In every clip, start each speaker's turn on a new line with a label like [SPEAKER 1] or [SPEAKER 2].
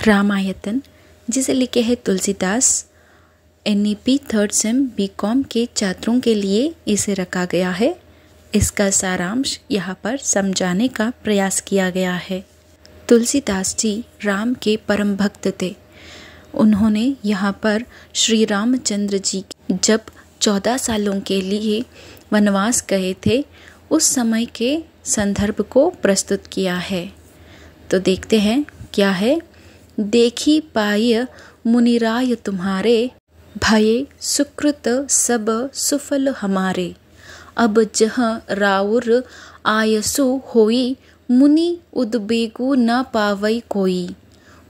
[SPEAKER 1] रामायतन, जिसे लिखे हैं Tulsidas, NEP 3rd same BCom के छात्रों के लिए इसे रखा गया है। इसका सारांश यहाँ पर समझाने का प्रयास किया गया है। तुलसीदास जी राम के परम भक्त थे। उन्होंने यहाँ पर श्री रामचंद्र जी जब 14 सालों के लिए वनवास गए थे, उस समय के संदर्भ को प्रस्तुत किया है। तो देखते हैं क्या है। देखी पाय मुनिराय तुम्हारे, भये सुकृत सब सुफल हमारे। अब जह राउर आयसु होई, मुनि उद्बेगु न पावई कोई।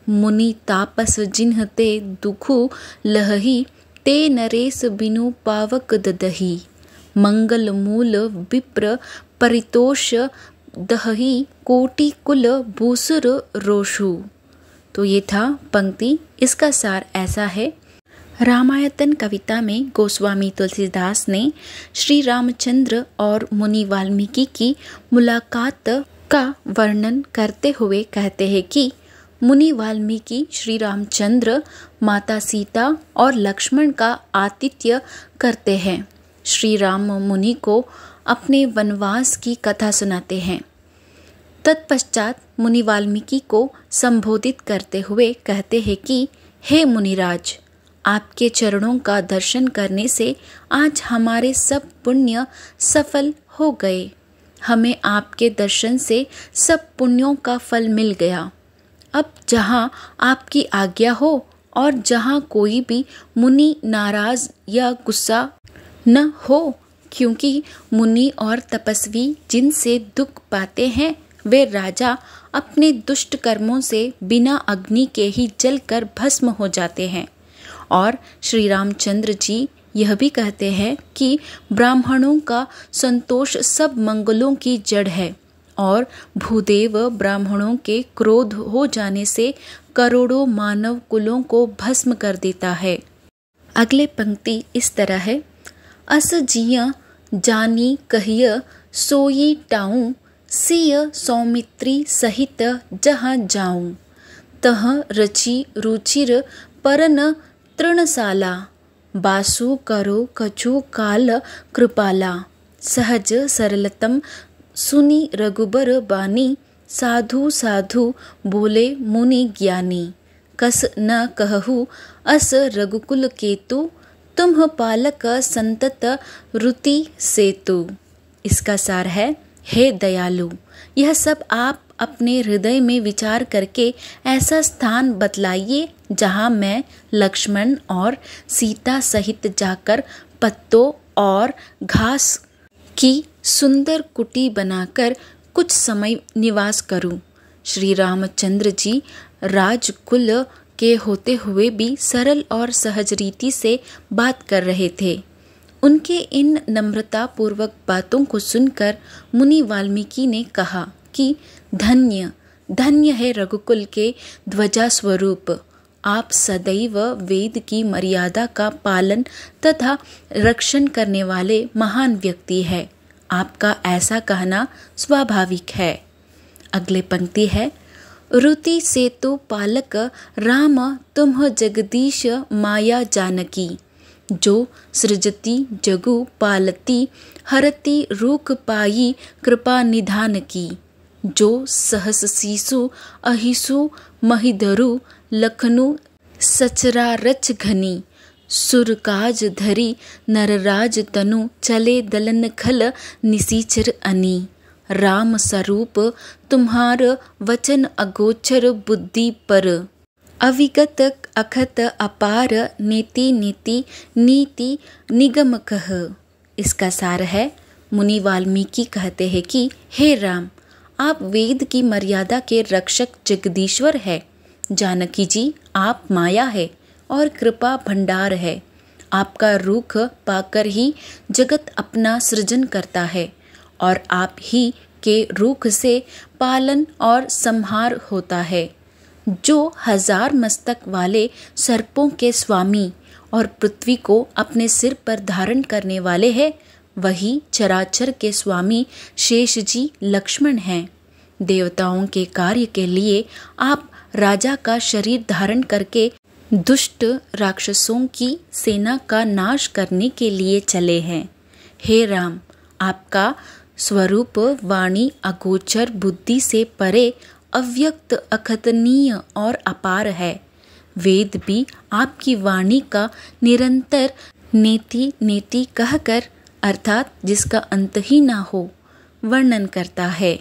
[SPEAKER 1] मुनि तापस जिन्ह ते दुखु लहही, ते नरेश बिनु पावक ददही। मंगल मूल विप्र परितोष दहही, कोटि कुल भूसुर रोषु। तो ये था पंक्ति। इसका सार ऐसा है। रामायतन कविता में गोस्वामी तुलसीदास ने श्री रामचंद्र और मुनि वाल्मीकि की मुलाकात का वर्णन करते हुए कहते हैं कि मुनि वाल्मीकि श्री रामचंद्र, माता सीता और लक्ष्मण का आतिथ्य करते हैं। श्री राम मुनि को अपने वनवास की कथा सुनाते हैं। तत्पश्चात मुनि वाल्मीकि को संबोधित करते हुए कहते हैं कि हे मुनिराज, आपके चरणों का दर्शन करने से आज हमारे सब पुण्य सफल हो गए। हमें आपके दर्शन से सब पुण्यों का फल मिल गया। अब जहाँ आपकी आज्ञा हो और जहाँ कोई भी मुनि नाराज या गुस्सा न हो, क्योंकि मुनि और तपस्वी जिनसे दुख पाते हैं वे राजा अपने दुष्ट कर्मों से बिना अग्नि के ही जलकर भस्म हो जाते हैं। और श्री रामचंद्र जी यह भी कहते हैं कि ब्राह्मणों का संतोष सब मंगलों की जड़ है और भूदेव ब्राह्मणों के क्रोध हो जाने से करोड़ों मानव कुलों को भस्म कर देता है। अगले पंक्ति इस तरह है। अस जिय जानी कहिय सोई टाऊं, सिय सौमित्री सहित जहाँ जाऊं। तह रचि रुचिर परन तृणशाला, बासु करो कछु काल कृपाला। सहज सरलतम सुनी रघुबर बानी, साधु साधु बोले मुनि ज्ञानी। कस न कहु अस रघुकुल केतु, तुम पालक संतत रुति सेतु। इसका सार है, हे दयालु, यह सब आप अपने हृदय में विचार करके ऐसा स्थान बतलाइए जहाँ मैं लक्ष्मण और सीता सहित जाकर पत्तों और घास की सुंदर कुटी बनाकर कुछ समय निवास करूं। श्री रामचंद्र जी राजकुल के होते हुए भी सरल और सहज रीति से बात कर रहे थे। उनके इन नम्रता पूर्वक बातों को सुनकर मुनि वाल्मीकि ने कहा कि धन्य धन्य है रघुकुल के ध्वजा स्वरूप। आप सदैव वेद की मर्यादा का पालन तथा रक्षण करने वाले महान व्यक्ति है। आपका ऐसा कहना स्वाभाविक है। अगले पंक्ति है। रुति सेतु पालक राम, तुम जगदीश माया जानकी। जो सृजति जगु पालती, हरति रूख पाई कृपा निधान की। जो सहस सीसु अहिसु महिधरु, लखनु सचरारच घनी। सुरकाज धरी नरराज तनु, चले दलन खल निसीचर अनी। राम स्वरूप तुम्हार वचन अगोचर बुद्धि पर। अविगत अखत अपार, नीति नीति नीति निगम कह। इसका सार है। मुनि वाल्मीकि कहते हैं कि हे राम, आप वेद की मर्यादा के रक्षक जगदीश्वर है। जानकी जी, आप माया है और कृपा भंडार है। आपका रूख पाकर ही जगत अपना सृजन करता है और आप ही के रूख से पालन और संहार होता है। जो 1000 मस्तक वाले सर्पों के स्वामी और पृथ्वी को अपने सिर पर धारण करने वाले हैं, वही चराचर के स्वामी शेष जी लक्ष्मण हैं। देवताओं के कार्य के लिए आप राजा का शरीर धारण करके दुष्ट राक्षसों की सेना का नाश करने के लिए चले हैं। हे राम, आपका स्वरूप वाणी अगोचर बुद्धि से परे, अव्यक्त, अकथनीय और अपार है। वेद भी आपकी वाणी का निरंतर नेति नेति कहकर, अर्थात जिसका अंत ही ना हो, वर्णन करता है।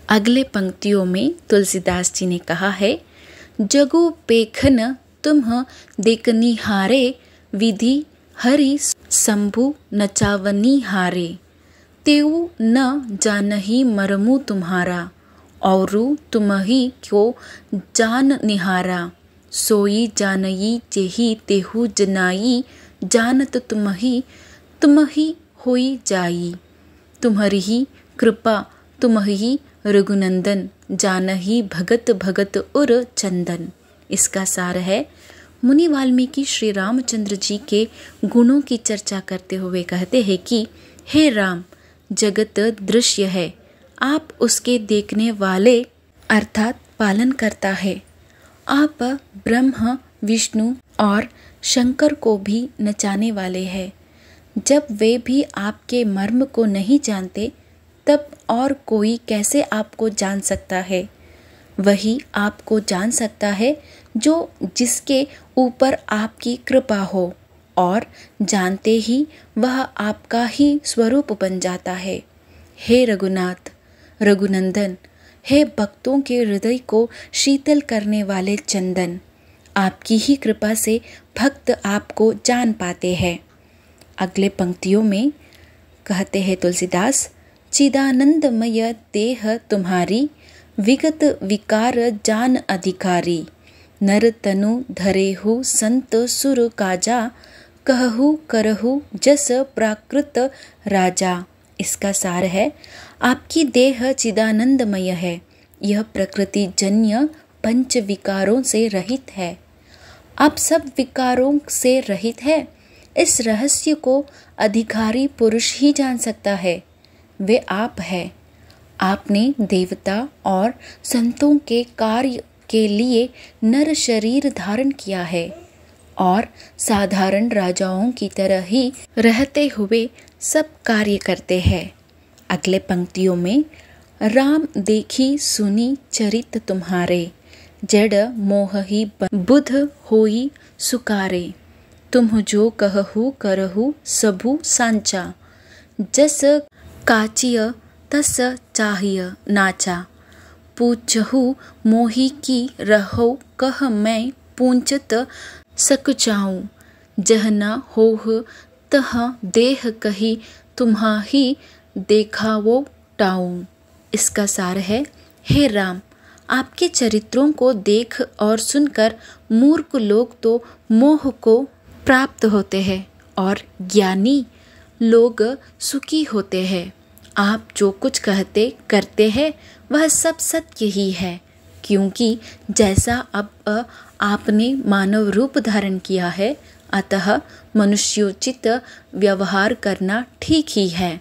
[SPEAKER 1] अगले पंक्तियों में तुलसीदास जी ने कहा है, जगु पेखन तुम देखनी हारे, विधि हरि शंभु नचावनी हारे। तेऊ न जानही मरमु तुम्हारा, औरु तुम्ही क्यों जान निहारा। सोई जानई जेहि तेहु जनाई, जानत तुम्ही होई जाई। तुम्हारी ही कृपा तुम्ही रघुनंदन, जानही भगत भगत उर चंदन। इसका सार है, मुनि वाल्मीकि श्री रामचंद्र जी के गुणों की चर्चा करते हुए कहते हैं कि हे राम, जगत दृश्य है, आप उसके देखने वाले अर्थात पालन करता है। आप ब्रह्म, विष्णु और शंकर को भी नचाने वाले हैं। जब वे भी आपके मर्म को नहीं जानते, तब और कोई कैसे आपको जान सकता है। वही आपको जान सकता है जो जिसके ऊपर आपकी कृपा हो, और जानते ही वह आपका ही स्वरूप बन जाता है। हे रघुनाथ, रघुनंदन, हे भक्तों के हृदय को शीतल करने वाले चंदन, आपकी ही कृपा से भक्त आपको जान पाते हैं। अगले पंक्तियों में कहते हैं तुलसीदास, चिदानंदमय देह तुम्हारी, विगत विकार जान अधिकारी। नर तनु धरेहु संत सुर काजा, कहहु करहु जस प्राकृत राजा। इसका सार है, आपकी देह चिदानंदमय है, यह प्रकृति जन्य पंच विकारों से रहित है। आप सब विकारों से रहित है। इस रहस्य को अधिकारी पुरुष ही जान सकता है, वे आप है। आपने देवता और संतों के कार्य के लिए नर शरीर धारण किया है और साधारण राजाओं की तरह ही रहते हुए सब कार्य करते हैं। अगले पंक्तियों में, राम देखी सुनी चरित तुम्हारे, जड़ मोह ही बुध होई सुकारे। तुम जो कहहु करहु सबु सांचा, जस काचिय तस चाहिय नाचा। पूछहु मोहि की रहो कह मैं पूंछत सकचाऊं, जह न होह तह देह कही तुम्हाही देखावो टाऊं। इसका सार है, हे राम, आपके चरित्रों को देख और सुनकर मूर्ख लोग तो मोह को प्राप्त होते हैं और ज्ञानी लोग सुखी होते हैं। आप जो कुछ कहते करते हैं वह सब सत्य ही है, क्योंकि जैसा अब आपने मानव रूप धारण किया है, अतः मनुष्योचित व्यवहार करना ठीक ही है।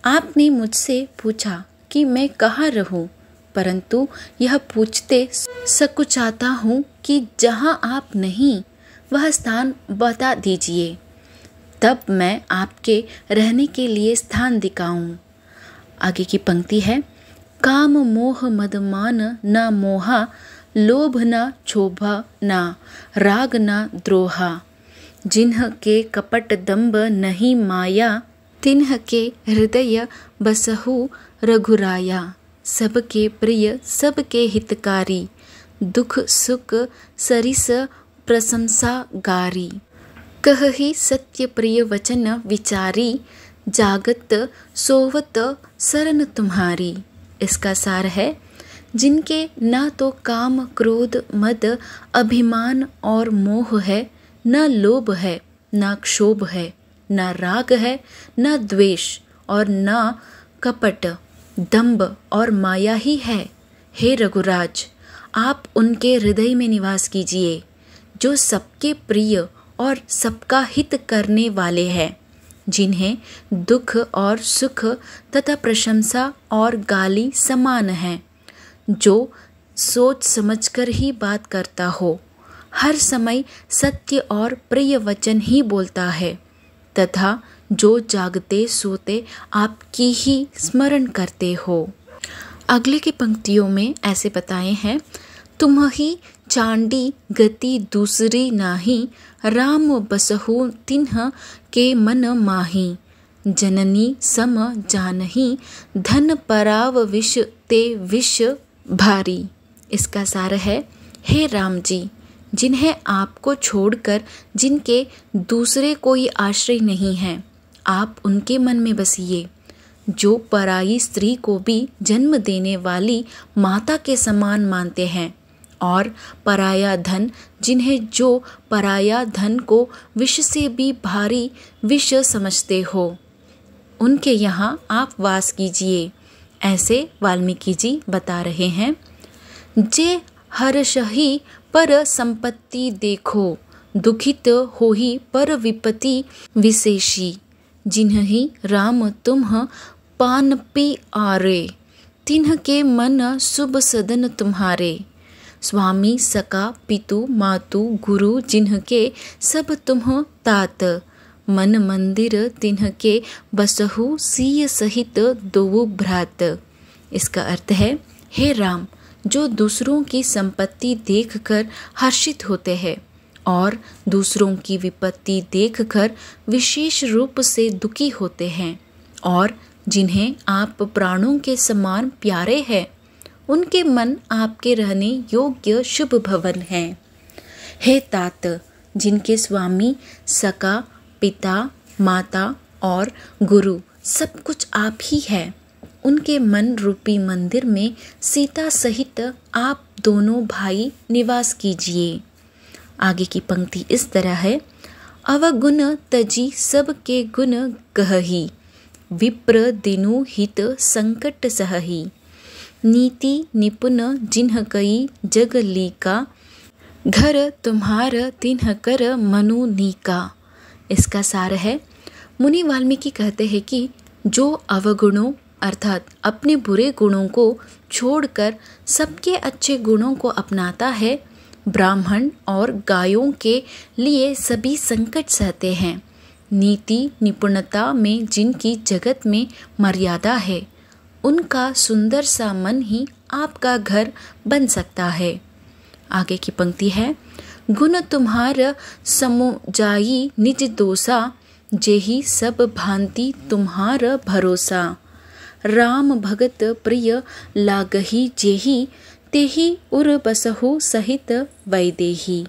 [SPEAKER 1] आपने मुझसे पूछा कि मैं कहाँ रहूं, परंतु यह पूछते सकुचाता हूँ कि जहाँ आप नहीं वह स्थान बता दीजिए, तब मैं आपके रहने के लिए स्थान दिखाऊं। आगे की पंक्ति है, काम मोह मदमान न मोहा, लोभ न क्षोभा न राग न द्रोहा। जिन्ह के कपट दंभ नहीं माया, तिन्ह के हृदय बसहु रघुराया। सबके प्रिय सबके हितकारी, दुख सुख सरिस प्रशंसा गारी। कहहि सत्य प्रिय वचन विचारी, जागत सोवत शरण तुम्हारी। इसका सार है, जिनके न तो काम क्रोध मद अभिमान और मोह है, न लोभ है, न क्षोभ है, न राग है, न द्वेष और न कपट, दंभ और माया ही है। हे रघुराज, आप उनके हृदय में निवास कीजिए जो सबके प्रिय और सबका हित करने वाले हैं, जिन्हें दुख और सुख तथा प्रशंसा और गाली समान है, जो सोच समझकर ही बात करता हो, हर समय सत्य और प्रिय वचन ही बोलता है तथा जो जागते सोते आपकी ही स्मरण करते हो। अगले की पंक्तियों में ऐसे बताए हैं, तुम ही चांडी गति दूसरी नाही, राम बसहु तिन्ह के मन माही, जननी सम जानही, धन पराव विष ते विष भारी। इसका सार है, हे राम जी, जिन्हें आपको छोड़कर जिनके दूसरे कोई आश्रय नहीं है, आप उनके मन में बसिए। जो पराई स्त्री को भी जन्म देने वाली माता के समान मानते हैं और पराया धन, जिन्हें जो पराया धन को विष से भी भारी विष समझते हो, उनके यहाँ आप वास कीजिए। ऐसे वाल्मीकि जी बता रहे हैं। जे हर्षहि पर संपत्ति देखो, दुखित होहि पर विपत्ति विशेषी, जिन्हि राम तुम पान पी आरे, तिन्ह के मन शुभ सदन तुम्हारे। स्वामी सका पितु मातु गुरु, जिन्ह के सब तुम तात, मन मंदिर तिन्ह के बसहु सिय सहित दो भ्रात। इसका अर्थ है, हे राम, जो दूसरों की संपत्ति देखकर हर्षित होते हैं और दूसरों की विपत्ति देखकर विशेष रूप से दुखी होते हैं और जिन्हें आप प्राणों के समान प्यारे हैं, उनके मन आपके रहने योग्य शुभ भवन हैं। हे तात, जिनके स्वामी सका पिता माता और गुरु सब कुछ आप ही है, उनके मन रूपी मंदिर में सीता सहित आप दोनों भाई निवास कीजिए। आगे की पंक्ति इस तरह है, अवगुण तजी सब के गुण गहही, विप्र दिनु हित संकट सहही, नीति निपुण जिन्ह कई जग लीका, घर तुम्हार तिन्ह कर मनु नीका। इसका सार है, मुनि वाल्मीकि कहते हैं कि जो अवगुणों अर्थात अपने बुरे गुणों को छोड़कर सबके अच्छे गुणों को अपनाता है, ब्राह्मण और गायों के लिए सभी संकट सहते हैं, नीति निपुणता में जिनकी जगत में मर्यादा है, उनका सुंदर सा मन ही आपका घर बन सकता है। आगे की पंक्ति है, गुण तुम्हार समुजाई निज दोसा, जेहि सब भांति तुम्हार भरोसा, राम भगत प्रिय लागही जेहि, तेहि उर बसहु सहित वैदेही,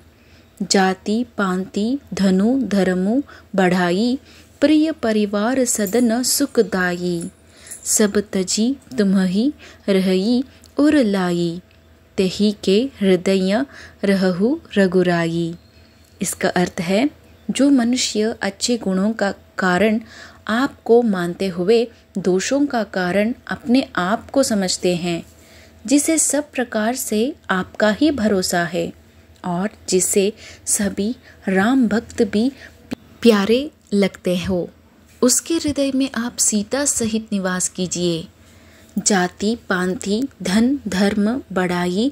[SPEAKER 1] जाति पांति धनु धर्मु बढ़ाई, प्रिय परिवार सदन सुखदाई, सब तजी तुम्हि रही उर लाई, तेहि के हृदय रहु रघुराई। इसका अर्थ है, जो मनुष्य अच्छे गुणों का कारण आपको मानते हुए दोषों का कारण अपने आप को समझते हैं, जिसे सब प्रकार से आपका ही भरोसा है और जिसे सभी राम भक्त भी प्यारे लगते हो, उसके हृदय में आप सीता सहित निवास कीजिए। जाति पांति धन धर्म बढ़ाई,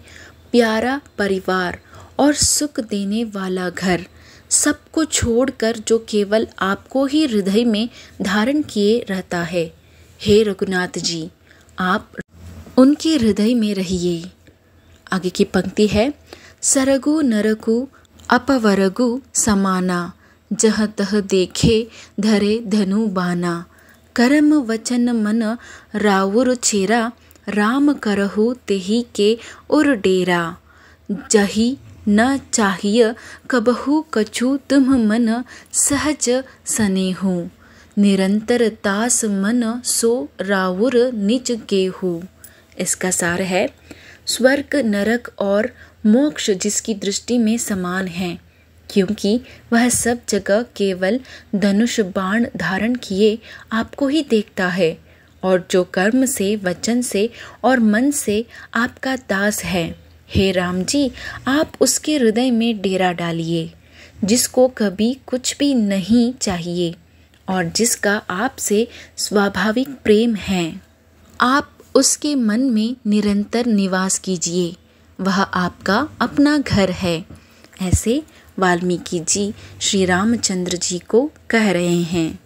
[SPEAKER 1] प्यारा परिवार और सुख देने वाला घर, सबको छोड़कर जो केवल आपको ही हृदय में धारण किए रहता है, हे रघुनाथ जी, आप उनके हृदय में रहिए। आगे की पंक्ति है, सरगु नरकु अपवरगु समाना, जह तह देखे धरे धनु बाना, करम वचन मन राउर छेरा, राम करहु तेहि के उर डेरा, जही न चाहिए कबहु कछु तुम मन सहज सनेहु, निरंतर तास मन सो राउर निज गेहु। इसका सार है, स्वर्ग नरक और मोक्ष जिसकी दृष्टि में समान है, क्योंकि वह सब जगह केवल धनुष बाण धारण किए आपको ही देखता है और जो कर्म से वचन से और मन से आपका दास है, हे राम जी, आप उसके हृदय में डेरा डालिए, जिसको कभी कुछ भी नहीं चाहिए और जिसका आपसे स्वाभाविक प्रेम है। आप उसके मन में निरंतर निवास कीजिए, वह आपका अपना घर है। ऐसे वाल्मीकि जी श्री रामचंद्र जी को कह रहे हैं।